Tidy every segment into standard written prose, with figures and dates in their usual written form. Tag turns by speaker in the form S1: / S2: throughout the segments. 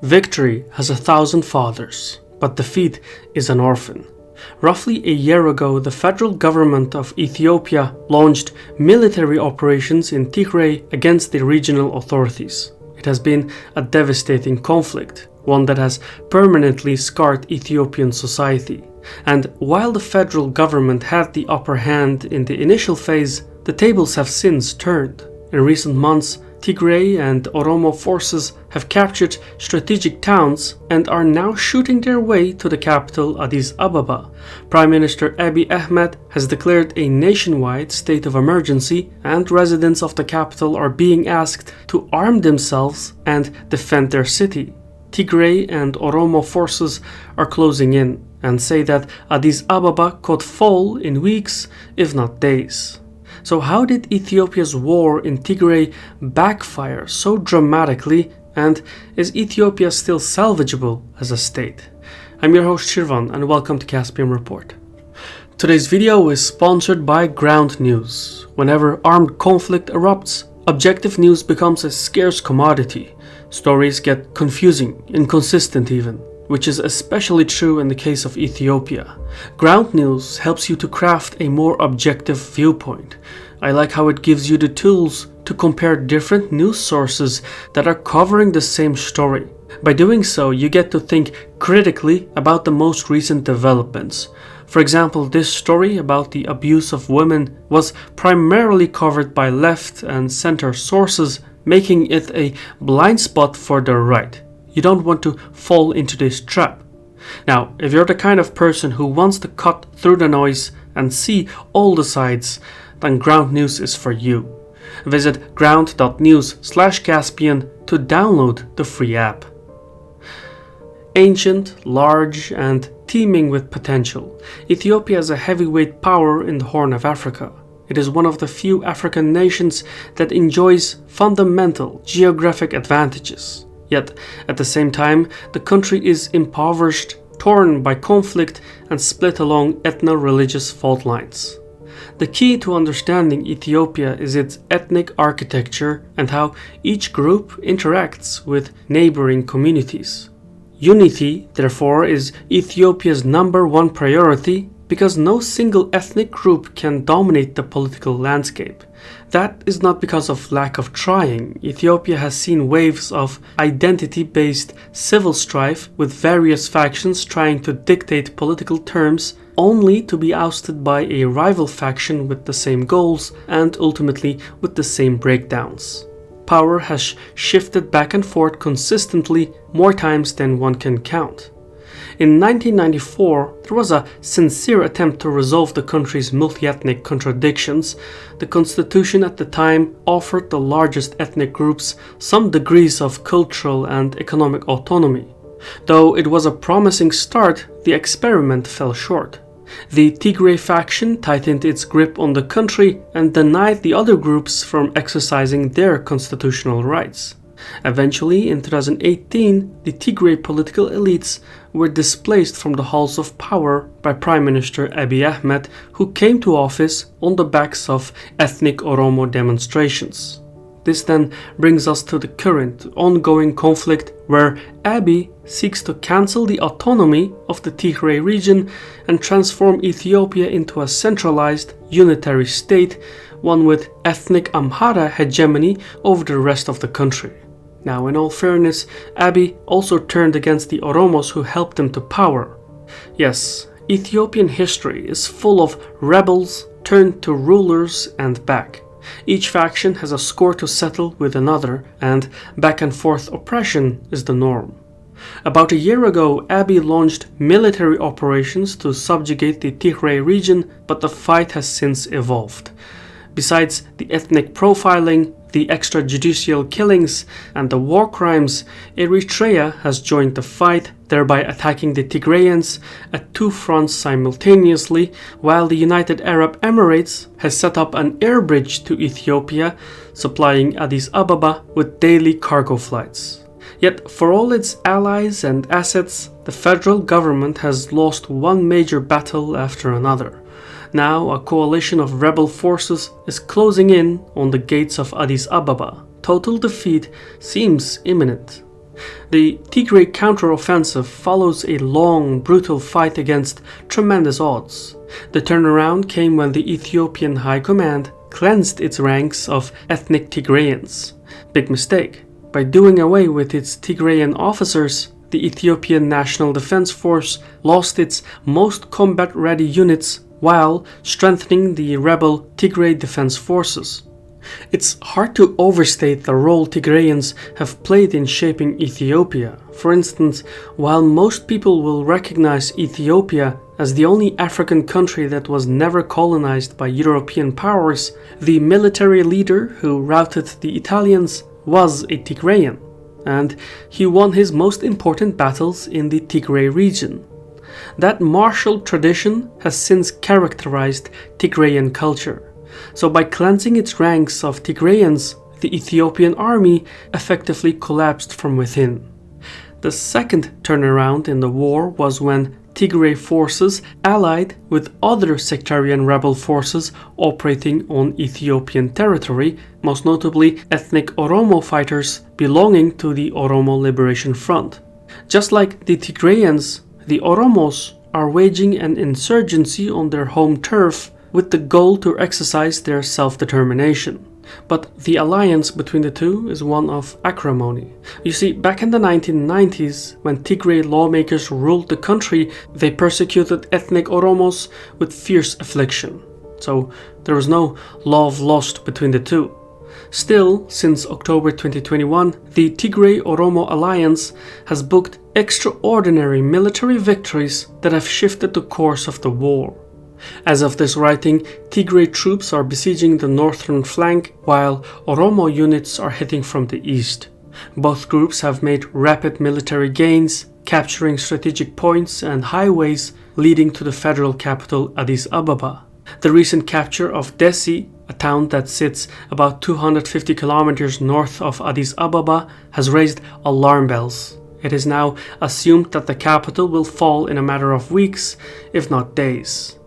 S1: Victory has 1,000 fathers, but defeat is an orphan. Roughly a year ago, the federal government of Ethiopia launched military operations in Tigray against the regional authorities. It has been a devastating conflict, one that has permanently scarred Ethiopian society. And while the federal government had the upper hand in the initial phase, the tables have since turned. In recent months, Tigray and Oromo forces have captured strategic towns and are now shooting their way to the capital Addis Ababa. Prime Minister Abiy Ahmed has declared a nationwide state of emergency, and residents of the capital are being asked to arm themselves and defend their city. Tigray and Oromo forces are closing in and say that Addis Ababa could fall in weeks, if not days. So how did Ethiopia's war in Tigray backfire so dramatically, and is Ethiopia still salvageable as a state? I'm your host Shirvan and welcome to Caspian Report. Today's video is sponsored by Ground News. Whenever armed conflict erupts, objective news becomes a scarce commodity. Stories get confusing, inconsistent even, which is especially true in the case of Ethiopia. Ground News helps you to craft a more objective viewpoint. I like how it gives you the tools to compare different news sources that are covering the same story. By doing so, you get to think critically about the most recent developments. For example, this story about the abuse of women was primarily covered by left and center sources, making it a blind spot for the right. You don't want to fall into this trap. Now, if you're the kind of person who wants to cut through the noise and see all the sides, then Ground News is for you. Visit ground.news/Caspian to download the free app. Ancient, large, and teeming with potential, Ethiopia is a heavyweight power in the Horn of Africa. It is one of the few African nations that enjoys fundamental geographic advantages. Yet, at the same time, the country is impoverished, torn by conflict, and split along ethno-religious fault lines. The key to understanding Ethiopia is its ethnic architecture and how each group interacts with neighboring communities. Unity, therefore, is Ethiopia's #1 priority because no single ethnic group can dominate the political landscape. That is not because of lack of trying. Ethiopia has seen waves of identity-based civil strife with various factions trying to dictate political terms, only to be ousted by a rival faction with the same goals and ultimately with the same breakdowns. Power has shifted back and forth consistently more times than one can count. In 1994, there was a sincere attempt to resolve the country's multi-ethnic contradictions. The constitution at the time offered the largest ethnic groups some degrees of cultural and economic autonomy. Though it was a promising start, the experiment fell short. The Tigray faction tightened its grip on the country and denied the other groups from exercising their constitutional rights. Eventually, in 2018, the Tigray political elites were displaced from the halls of power by Prime Minister Abiy Ahmed, who came to office on the backs of ethnic Oromo demonstrations. This then brings us to the current ongoing conflict where Abiy seeks to cancel the autonomy of the Tigray region and transform Ethiopia into a centralized, unitary state, one with ethnic Amhara hegemony over the rest of the country. Now, in all fairness, Abiy also turned against the Oromos who helped him to power. Yes, Ethiopian history is full of rebels turned to rulers and back. Each faction has a score to settle with another, and back and forth oppression is the norm. About a year ago, Abiy launched military operations to subjugate the Tigray region, but the fight has since evolved. Besides the ethnic profiling, the extrajudicial killings, and the war crimes, Eritrea has joined the fight, thereby attacking the Tigrayans at two fronts simultaneously, while the United Arab Emirates has set up an air bridge to Ethiopia, supplying Addis Ababa with daily cargo flights. Yet, for all its allies and assets, the federal government has lost one major battle after another. Now, a coalition of rebel forces is closing in on the gates of Addis Ababa. Total defeat seems imminent. The Tigray counteroffensive follows a long, brutal fight against tremendous odds. The turnaround came when the Ethiopian High Command cleansed its ranks of ethnic Tigrayans. Big mistake. By doing away with its Tigrayan officers, the Ethiopian National Defense Force lost its most combat-ready units while strengthening the rebel Tigray Defense Forces. It's hard to overstate the role Tigrayans have played in shaping Ethiopia. For instance, while most people will recognize Ethiopia as the only African country that was never colonized by European powers, the military leader who routed the Italians was a Tigrayan, and he won his most important battles in the Tigray region. That martial tradition has since characterized Tigrayan culture. So by cleansing its ranks of Tigrayans, the Ethiopian army effectively collapsed from within. The second turnaround in the war was when Tigray forces allied with other sectarian rebel forces operating on Ethiopian territory, most notably ethnic Oromo fighters belonging to the Oromo Liberation Front. Just like the Tigrayans, the Oromos are waging an insurgency on their home turf with the goal to exercise their self-determination. But the alliance between the two is one of acrimony. You see, back in the 1990s, when Tigray lawmakers ruled the country, they persecuted ethnic Oromos with fierce affliction. So there was no love lost between the two. Still, since October 2021, the Tigray-Oromo alliance has booked extraordinary military victories that have shifted the course of the war. As of this writing, Tigray troops are besieging the northern flank, while Oromo units are hitting from the east. Both groups have made rapid military gains, capturing strategic points and highways leading to the federal capital Addis Ababa. The recent capture of Dessie, a town that sits about 250 kilometers north of Addis Ababa, has raised alarm bells. It is now assumed that the capital will fall in a matter of weeks, if not days.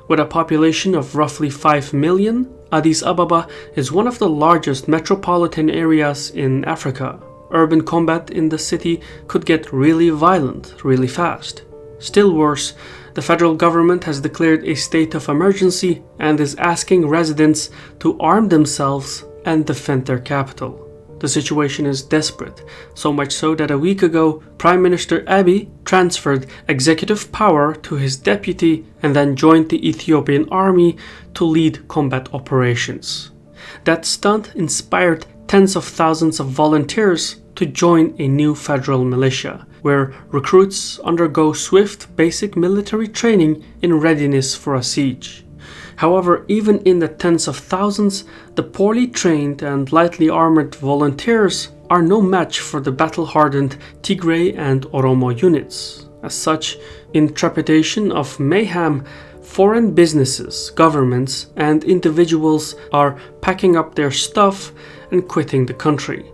S1: With a population of roughly 5 million, Addis Ababa is one of the largest metropolitan areas in Africa. Urban combat in the city could get really violent, really fast. Still worse, the federal government has declared a state of emergency and is asking residents to arm themselves and defend their capital. The situation is desperate, so much so that a week ago, Prime Minister Abiy transferred executive power to his deputy and then joined the Ethiopian army to lead combat operations. That stunt inspired tens of thousands of volunteers to join a new federal militia, where recruits undergo swift basic military training in readiness for a siege. However, even in the tens of thousands, the poorly trained and lightly armored volunteers are no match for the battle-hardened Tigray and Oromo units. As such, in trepidation of mayhem, foreign businesses, governments, and individuals are packing up their stuff and quitting the country.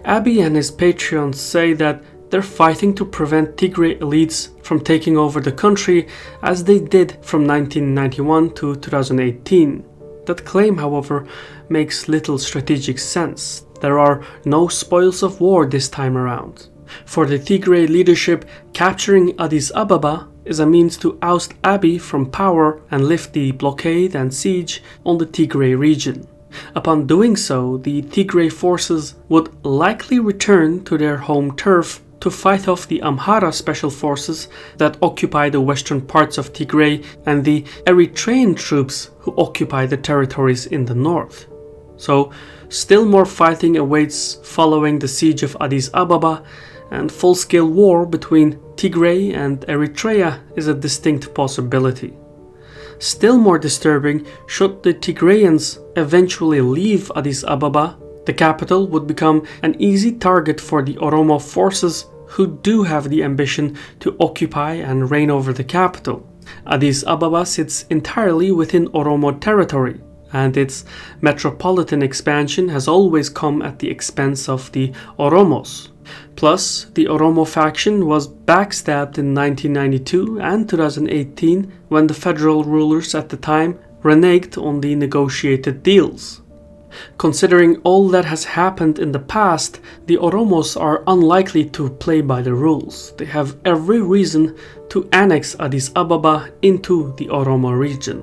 S1: Abiy and his patrons say that they're fighting to prevent Tigray elites from taking over the country as they did from 1991 to 2018. That claim, however, makes little strategic sense. There are no spoils of war this time around. For the Tigray leadership, capturing Addis Ababa is a means to oust Abiy from power and lift the blockade and siege on the Tigray region. Upon doing so, the Tigray forces would likely return to their home turf to fight off the Amhara special forces that occupy the western parts of Tigray and the Eritrean troops who occupy the territories in the north. So, still more fighting awaits following the siege of Addis Ababa, and full-scale war between Tigray and Eritrea is a distinct possibility. Still more disturbing, should the Tigrayans eventually leave Addis Ababa, the capital would become an easy target for the Oromo forces who do have the ambition to occupy and reign over the capital. Addis Ababa sits entirely within Oromo territory, and its metropolitan expansion has always come at the expense of the Oromos. Plus, the Oromo faction was backstabbed in 1992 and 2018 when the federal rulers at the time reneged on the negotiated deals. Considering all that has happened in the past, the Oromos are unlikely to play by the rules. They have every reason to annex Addis Ababa into the Oromo region.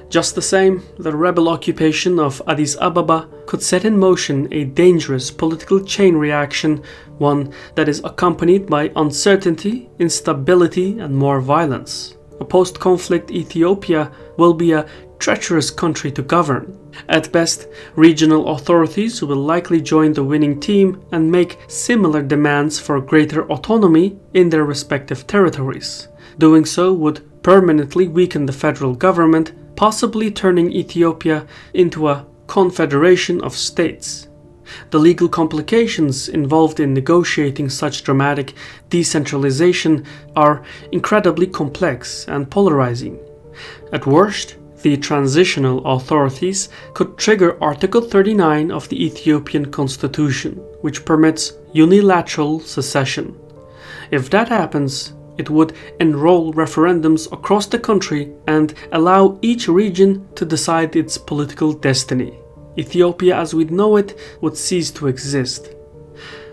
S1: Just the same, the rebel occupation of Addis Ababa could set in motion a dangerous political chain reaction, one that is accompanied by uncertainty, instability, and more violence. A post-conflict Ethiopia will be a treacherous country to govern. At best, regional authorities will likely join the winning team and make similar demands for greater autonomy in their respective territories. Doing so would permanently weaken the federal government, possibly turning Ethiopia into a confederation of states. The legal complications involved in negotiating such dramatic decentralization are incredibly complex and polarizing. At worst, the transitional authorities could trigger Article 39 of the Ethiopian constitution, which permits unilateral secession. If that happens, it would enroll referendums across the country and allow each region to decide its political destiny. Ethiopia as we know it would cease to exist.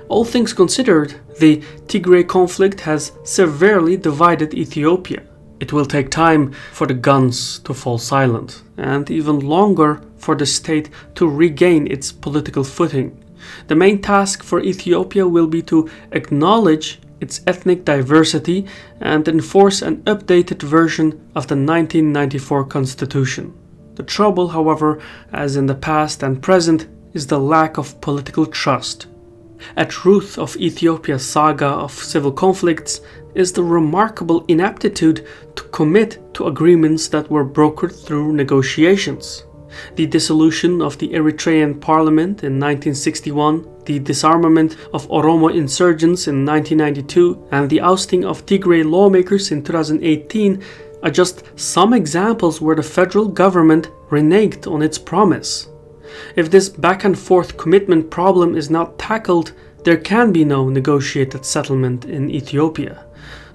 S1: All things considered, the Tigray conflict has severely divided Ethiopia. It will take time for the guns to fall silent, and even longer for the state to regain its political footing. The main task for Ethiopia will be to acknowledge its ethnic diversity and enforce an updated version of the 1994 constitution. The trouble, however, as in the past and present, is the lack of political trust. At root of Ethiopia's saga of civil conflicts is the remarkable inaptitude to commit to agreements that were brokered through negotiations. The dissolution of the Eritrean parliament in 1961, the disarmament of Oromo insurgents in 1992, and the ousting of Tigray lawmakers in 2018 are just some examples where the federal government reneged on its promise. If this back and forth commitment problem is not tackled, there can be no negotiated settlement in Ethiopia.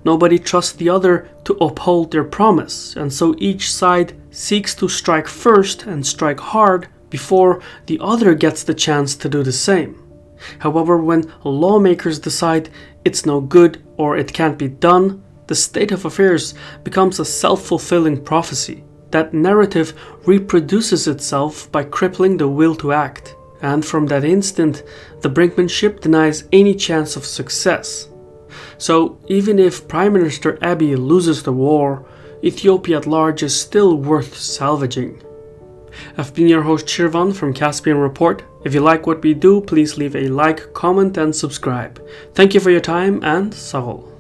S1: Nobody trusts the other to uphold their promise, and so each side seeks to strike first and strike hard before the other gets the chance to do the same. However, when lawmakers decide it's no good or it can't be done, the state of affairs becomes a self-fulfilling prophecy. That narrative reproduces itself by crippling the will to act, and from that instant, the brinkmanship denies any chance of success. So, even if Prime Minister Abiy loses the war, Ethiopia at large is still worth salvaging. I've been your host Shirvan from Caspian Report. If you like what we do, please leave a like, comment and subscribe. Thank you for your time and Sahol.